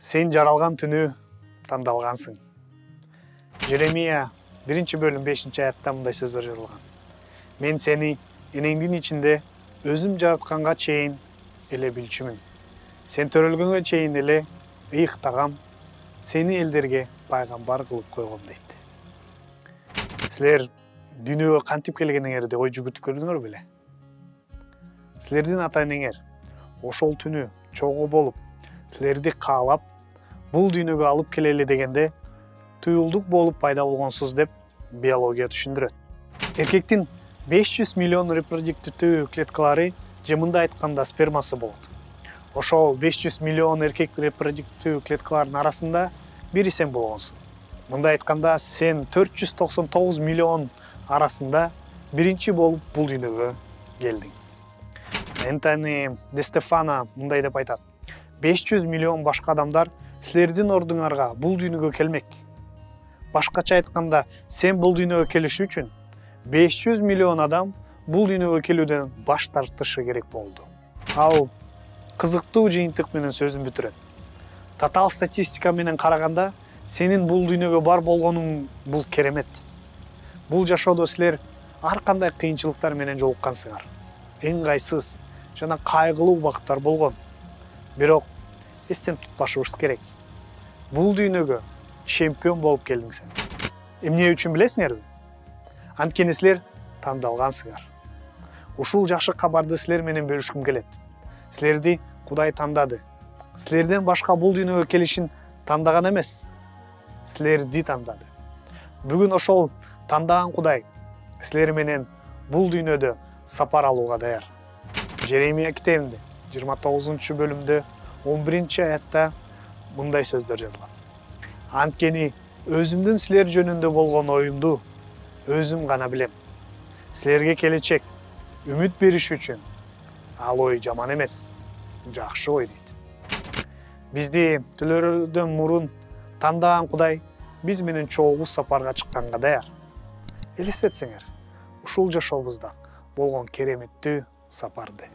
Sen жаралган түнү тандалгансың. Жеремия 1-бөлүм 5-аятта мындай сөздөр жазылган. Мен сени энеңдин ичинде өзүм жаратканга чейин эле билчүмүн. Сен төрөлгөнгө чейин эле ыйыктагам, сени элдерге пайгамбар кылып койгом дейт. Силер дүйнөгө кантип келгениңерди ой жүгүртүп көрдүңөр беле? Силердин ата энеңер ошол түнү чогуу болуп, силерди каалап, бул дүйнөгө алып келели дегенде туюлдук болуп пайда болгонсуз деп биология түшүндүрөт. Эркектин 500 миллион репродуктивдүү клеткалары же мындай айтканда спермасы болот. Ошол 500 миллион эркек репродуктивдүү клеткаларынын арасында бири сен болгонсуң. Мындай айтканда сен 499 миллион арасында биринчи болуп бул дүйнөгө келдиң. Энтони Де Стефано мындай деп айтат. 500 миллион башка адамдар силердин ордуңарга бул дүйнөгө келмек. Башкача айтканда, сен бул дүйнөгө келиш үчүн 500 миллион адам бул дүйнөгө келүүдөн баш тартышы керек болду. Ал кызыктуу жыйынтык менен сөзүн бүтүрөт. Татаал статистика менен караганда, сенин бул дүйнөгө бар болгонуң бул керемет. Бул жашоодо силер ар кандай кыйынчылыктар менен жолуккансыңар. Ыңгайсыз жана кайгылуу убакыттар болгон. Бирок эстен тутпашыбыз керек. Бул дүйнөгө чемпион болуп келдиң сен. Эмне үчүн билесиңерби? Анткени силер тандалгансыңар. Ушул жакшы кабарды силер менен бөлүшкүм келет. Силерди Кудай тандады. Силерден башка бул дүйнөгө келишин тандаган эмес. Силерди тандады. Бүгүн ошол тандаган Кудай силер менен бул дүйнөдө сапар алууга даяр. Жеремия китебинде 29-бөлүмдө 11-аятта мындай сөздөр жазылган. Анткени өзүмдүн силер жөнүндө болгон оюмду өзүм гана билем. Силерге келечек үмүт бериш үчүн ал ой жаман эмес, жакшы ой дейт. Бизди төлөөрдөн мурун тандаган Кудай биз менен чогуу сапарга чыкканга даяр. Элестетсеңер, ушул жашообузда болгон кереметтүү сапарды.